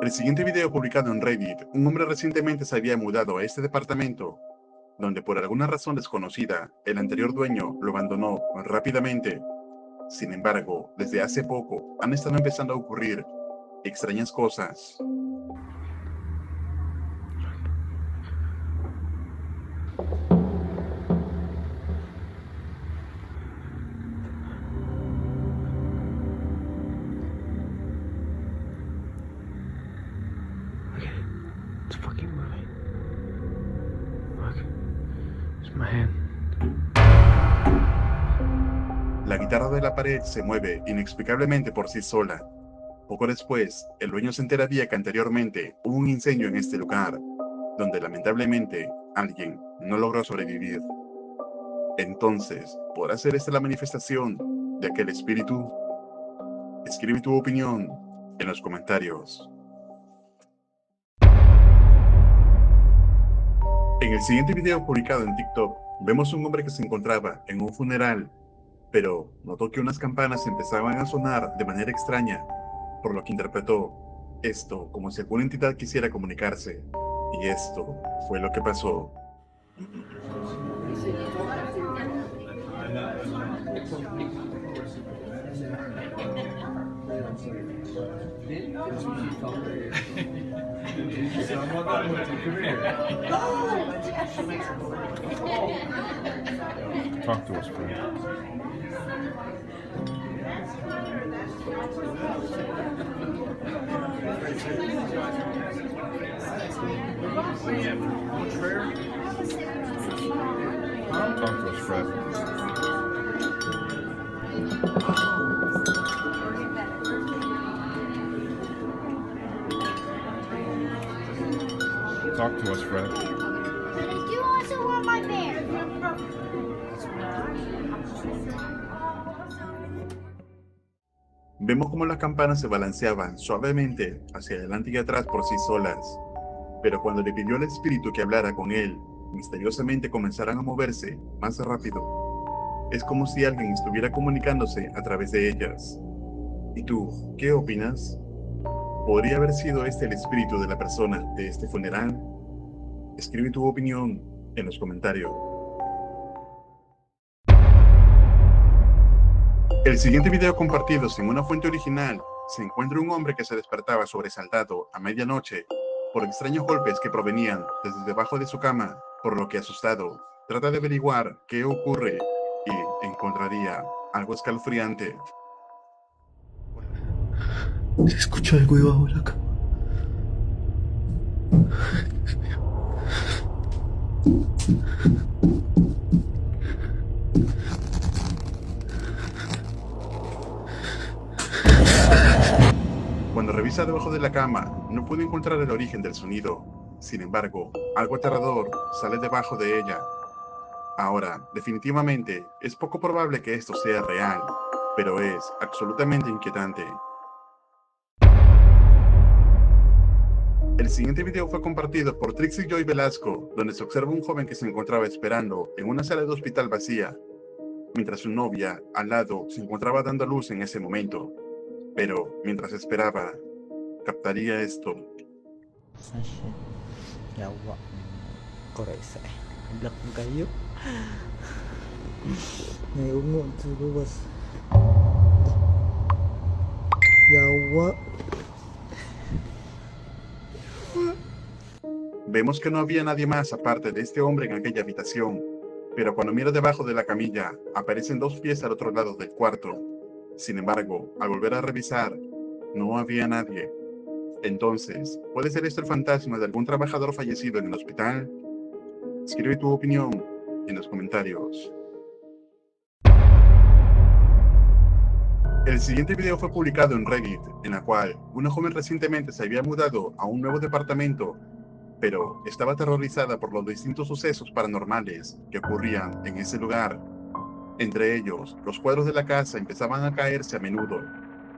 El siguiente video publicado en Reddit, un hombre recientemente se había mudado a este departamento, donde por alguna razón desconocida, el anterior dueño lo abandonó rápidamente. Sin embargo, desde hace poco han estado empezando a ocurrir extrañas cosas. Okay, it's fucking moving. Look, it's my hand. La guitarra de la pared se mueve inexplicablemente por sí sola. Poco después, el dueño se enteraría que anteriormente hubo un incendio en este lugar, donde lamentablemente alguien no logró sobrevivir. Entonces, ¿podrá ser esta la manifestación de aquel espíritu? Escribe tu opinión en los comentarios. En el siguiente video publicado en TikTok, vemos un hombre que se encontraba en un funeral, pero notó que unas campanas empezaban a sonar de manera extraña, por lo que interpretó esto como si alguna entidad quisiera comunicarse. Y esto fue lo que pasó. Talk to us, friend. Talk to us, Fred. Talk to us, Fred. You also want my bear. Vemos cómo las campanas se balanceaban suavemente hacia adelante y atrás por sí solas, pero cuando le pidió al espíritu que hablara con él, misteriosamente comenzaron a moverse más rápido. Es como si alguien estuviera comunicándose a través de ellas. ¿Y tú, qué opinas? ¿Podría haber sido este el espíritu de la persona de este funeral? Escribe tu opinión en los comentarios. El siguiente video compartido en una fuente original se encuentra un hombre que se despertaba sobresaltado a medianoche por extraños golpes que provenían desde debajo de su cama, por lo que asustado trata de averiguar qué ocurre y encontraría algo escalofriante. Se escucha algo debajo de la cama. Cuando revisa debajo de la cama, no puede encontrar el origen del sonido. Sin embargo, algo aterrador sale debajo de ella. Ahora, definitivamente, es poco probable que esto sea real, pero es absolutamente inquietante. El siguiente video fue compartido por Trixie Joy Velasco, donde se observa un joven que se encontraba esperando en una sala de hospital vacía, mientras su novia, al lado, se encontraba dando a luz en ese momento. Pero, mientras esperaba, captaría esto. Sasha. Yawa. Korese. Blak kayo. May ungo sa luwas. Yawa. Vemos que no había nadie más aparte de este hombre en aquella habitación, pero cuando mira debajo de la camilla, aparecen dos pies al otro lado del cuarto. Sin embargo, al volver a revisar, no había nadie. Entonces, ¿puede ser esto el fantasma de algún trabajador fallecido en el hospital? Escribe tu opinión en los comentarios. El siguiente video fue publicado en Reddit, en la cual una joven recientemente se había mudado a un nuevo departamento, pero estaba aterrorizada por los distintos sucesos paranormales que ocurrían en ese lugar. Entre ellos, los cuadros de la casa empezaban a caerse a menudo,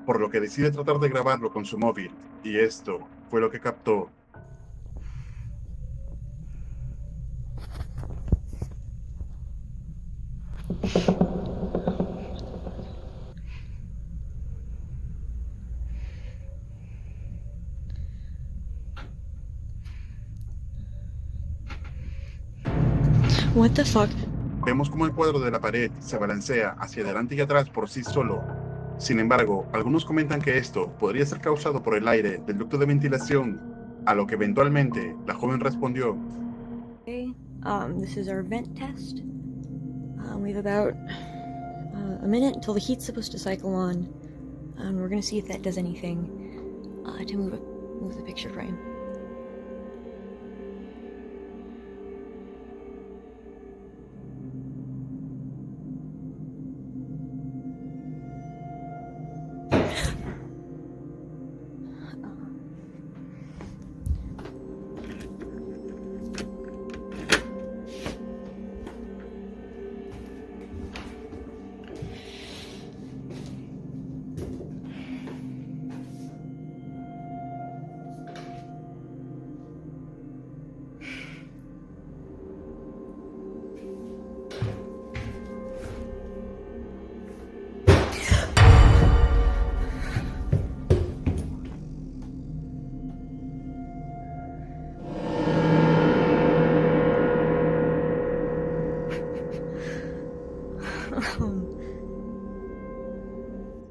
por lo que decide tratar de grabarlo con su móvil, y esto fue lo que captó. What the fuck? Vemos como el cuadro de la pared se balancea hacia adelante y atrás por sí solo. Sin embargo, algunos comentan que esto podría ser causado por el aire del ducto de ventilación, a lo que eventualmente la joven respondió: Okay, this is our vent test. We have about a minute until the heat's supposed to cycle on. We're gonna see if that does anything to move the picture frame.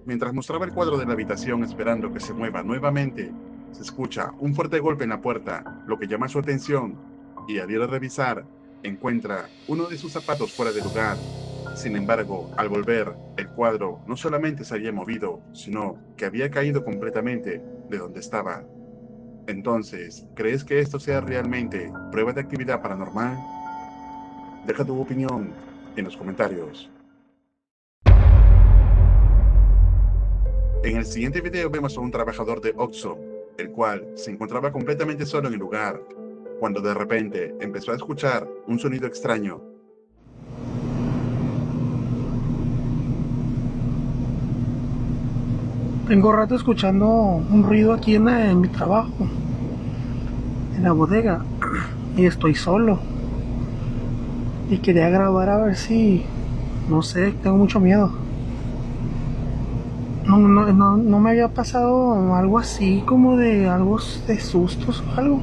Mientras mostraba el cuadro de la habitación esperando que se mueva nuevamente, se escucha un fuerte golpe en la puerta, lo que llama su atención, y al ir a revisar, encuentra uno de sus zapatos fuera de lugar. Sin embargo, al volver, el cuadro no solamente se había movido, sino que había caído completamente de donde estaba. Entonces, ¿crees que esto sea realmente prueba de actividad paranormal? Deja tu opinión en los comentarios. En el siguiente video vemos a un trabajador de Oxxo, el cual se encontraba completamente solo en el lugar, cuando de repente empezó a escuchar un sonido extraño. Tengo rato escuchando un ruido aquí en mi trabajo, en la bodega, y estoy solo. Y quería grabar a ver si, no sé, tengo mucho miedo. No me había pasado algo así, como de algo de sustos o algo.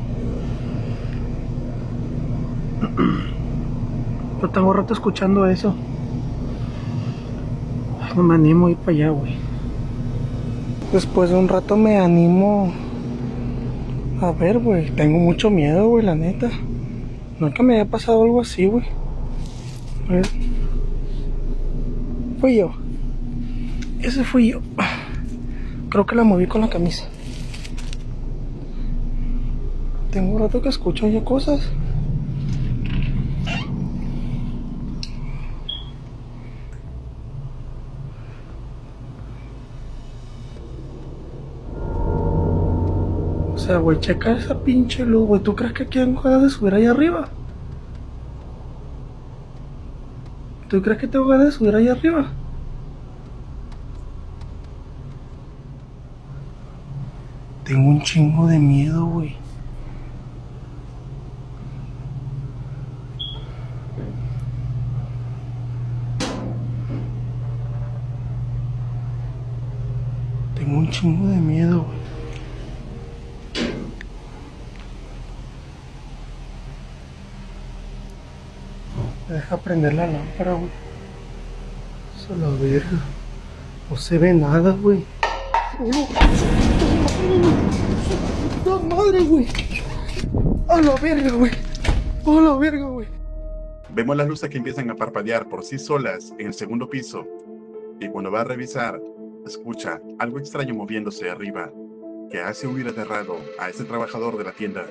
Yo tengo rato escuchando eso. Ay, no me animo a ir para allá, güey. Después de un rato me animo a ver, güey. Tengo mucho miedo, güey, la neta. Nunca me había pasado algo así, güey. A ver. Fui yo. Ese fui yo. Creo que la moví con la camisa. Tengo un rato que escucho ya cosas. O sea, güey, checa esa pinche luz, güey. ¿Tú crees que tengo ganas de subir ahí arriba? ¿Tú crees que tengo ganas de subir ahí arriba? Tengo un chingo de miedo, güey. Tengo un chingo de miedo, güey. Deja prender la lámpara, güey. Eso la verga. No se ve nada, güey. ¡Oh, madre, güey! ¡A la verga, güey! ¡A la verga, güey! Vemos las luces que empiezan a parpadear por sí solas en el segundo piso, y cuando va a revisar, escucha algo extraño moviéndose arriba, que hace huir aterrado a ese trabajador de la tienda.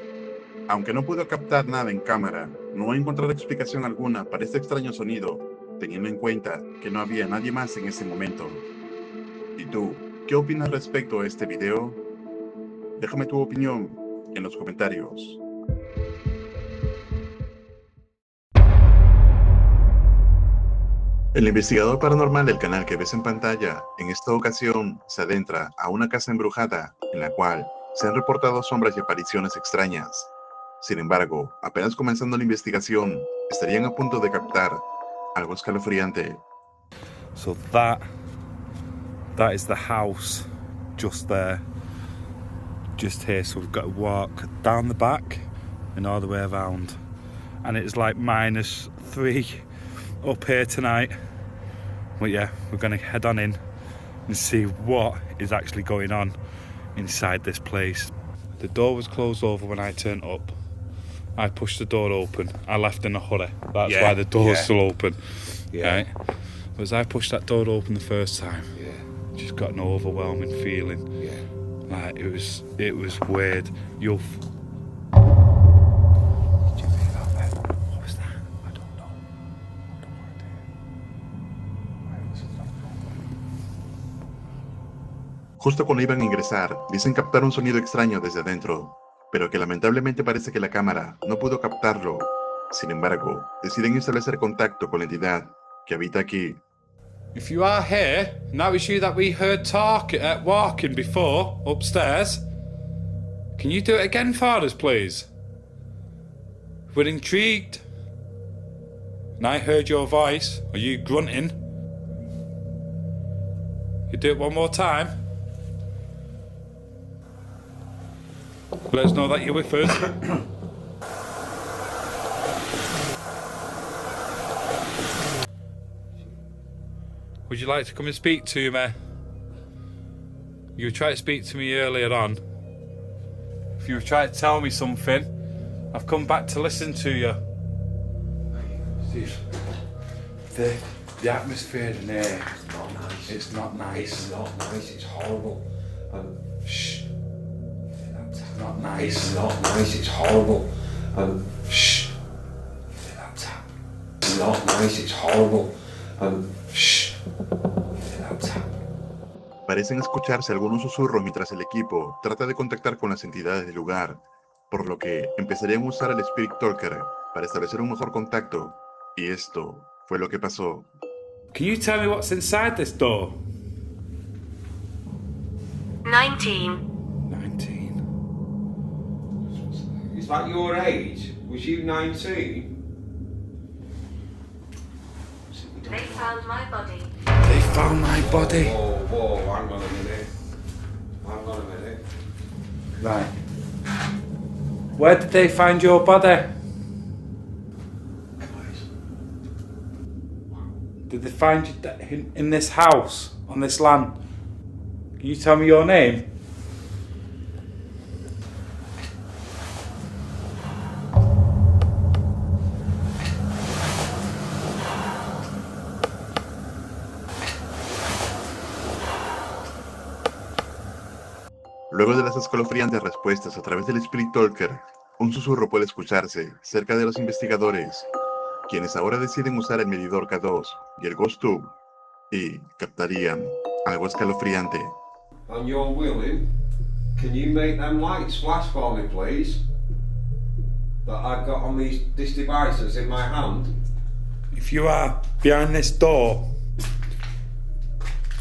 Aunque no pudo captar nada en cámara, no ha encontrado explicación alguna para este extraño sonido, teniendo en cuenta que no había nadie más en ese momento. ¿Y tú, qué opinas respecto a este video? Déjame tu opinión en los comentarios. El investigador paranormal del canal que ves en pantalla, en esta ocasión, se adentra a una casa embrujada en la cual se han reportado sombras y apariciones extrañas. Sin embargo, apenas comenzando la investigación, estarían a punto de captar algo escalofriante. So that is the house just there, just here. So we've got to walk down the back and all the way around, and it's like -3 up here tonight. But yeah, we're gonna head on in and see what is actually going on inside this place. The door was closed over when I turned up. I pushed the door open. I left in a hurry. That's why the door's still open. Right? But as I pushed that door open the first time, just got an overwhelming feeling. Like it was weird. Did you hear that then? What was that? I don't know. Justo cuando iban a ingresar, dicen captar un sonido extraño desde adentro, pero que lamentablemente parece que la cámara no pudo captarlo. Sin embargo, deciden establecer contacto con la entidad que habita aquí. If you are here, and that was you that we heard walking before upstairs, can you do it again for us, please? We're intrigued. And I heard your voice. Are you grunting? You do it one more time. Let us know that you're with us. Would you like to come and speak to me? You tried to speak to me earlier on. If you were trying to tell me something, I've come back to listen to you. Steve, the atmosphere in here, it's not nice. It's not nice, it's horrible. Shh. It's not nice. It's not nice, it's horrible. Shh. It's not nice, it's horrible. Shh. Parecen escucharse algunos susurros mientras el equipo trata de contactar con las entidades del lugar, por lo que empezarían a usar el Spirit Talker para establecer un mejor contacto, y esto fue lo que pasó. Can you tell me what's inside this door? 19. 19. Is that your age? Was you 19? They found my body. They found my body. Whoa, hang on a minute. Hang on a minute. Right. Where did they find your body? Did they find you in this house, on this land? Can you tell me your name? Luego de las escalofriantes respuestas a través del Spirit Talker, un susurro puede escucharse cerca de los investigadores, quienes ahora deciden usar el medidor K2 y el Ghost Tube, y captarían algo escalofriante. And you're willing, can you make them lights flash for me, please? That I've got on this devices in my hand. If you are behind this door,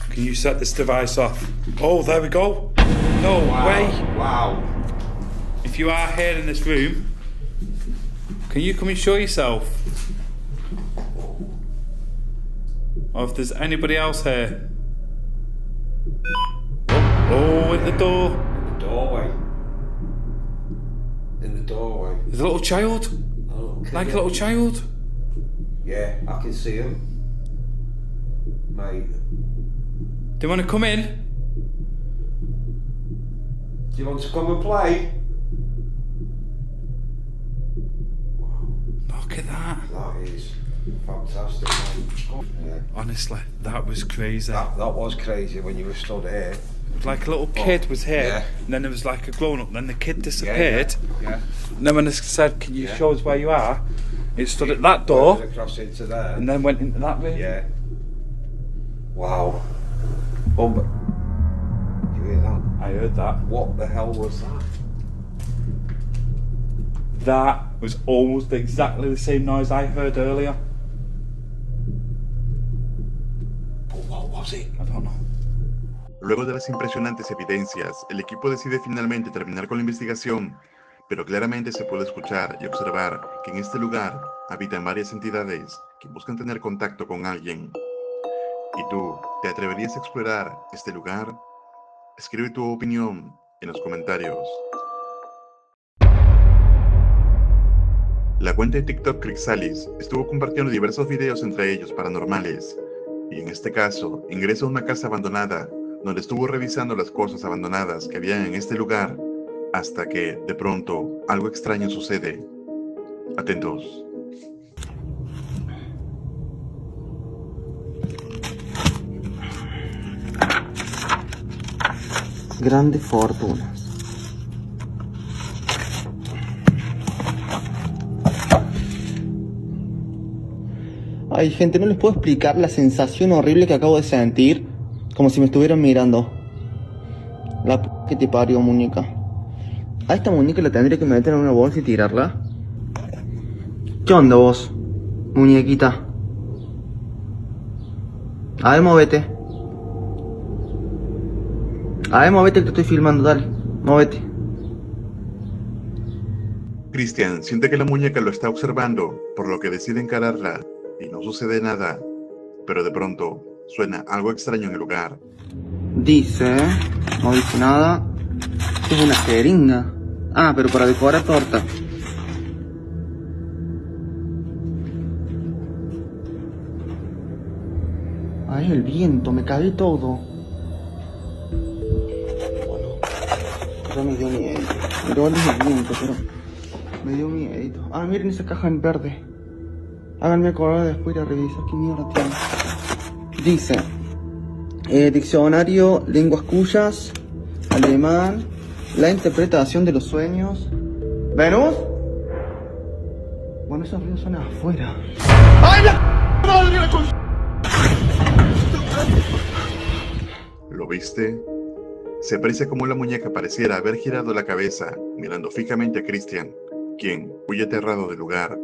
can you set this device off? Oh, there we go. No way. Wow. If you are here in this room, can you come and show yourself? Or if there's anybody else here. Oh, at the door. In the doorway. In the doorway. There's a little child. Like a little child. Yeah, I can see him. Mate. Do you want to come in? Do you want to come and play? Look at that. That is fantastic, man. Yeah. Honestly, that was crazy. That was crazy when you were stood here. It was like a little kid was here, and then there was like a grown up, then the kid disappeared. Yeah. And then when I said, can you show us where you are? It stood at that door, across into there. and then went into that room. Yeah. Wow. You hear that? I heard that. What the hell was that? That was almost exactly the same noise I heard earlier. But what was it? I don't know. Luego de las impresionantes evidencias, el equipo decide finalmente terminar con la investigación, pero claramente se puede escuchar y observar que en este lugar habitan varias entidades que buscan tener contacto con alguien. ¿Y tú, te atreverías a explorar este lugar? Escribe tu opinión en los comentarios. La cuenta de TikTok Crixalis estuvo compartiendo diversos videos entre ellos paranormales, y en este caso ingresa a una casa abandonada donde estuvo revisando las cosas abandonadas que había en este lugar hasta que, de pronto, algo extraño sucede. Atentos. Grandes fortunas. Ay, gente, no les puedo explicar la sensación horrible que acabo de sentir. Como si me estuvieran mirando. La p que te parió, muñeca. A esta muñeca la tendría que meter en una bolsa y tirarla. ¿Qué onda vos, muñequita? A ver, móvete. A ver, móvete que te estoy filmando, dale. Móvete. Christian siente que la muñeca lo está observando, por lo que decide encararla, y no sucede nada, pero de pronto suena algo extraño en el lugar. Dice, no dice nada. Es una jeringa. Ah, pero para decorar torta. Ay, el viento, me cagué todo. Ya me dio miedo. Pero es el viento, pero me dio miedo. Ah, miren esa caja en verde. Háganme acordar después de revisar qué mierda tiene. Dice, diccionario, lenguas cuyas, alemán, la interpretación de los sueños. ¿Venus? Bueno, esos ruidos suenan afuera. ¡Ay, la madre la con... ¿Lo viste? Se aprecia como la muñeca pareciera haber girado la cabeza, mirando fijamente a Christian, quien huye aterrado del lugar.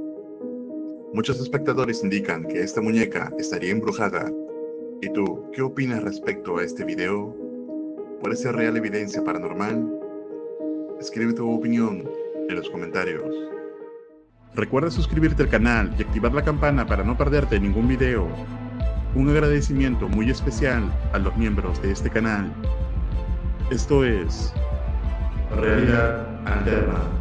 Muchos espectadores indican que esta muñeca estaría embrujada. ¿Y tú, qué opinas respecto a este video? ¿Puede ser real evidencia paranormal? Escribe tu opinión en los comentarios. Recuerda suscribirte al canal y activar la campana para no perderte ningún video. Un agradecimiento muy especial a los miembros de este canal. Esto es Realidad Alterna.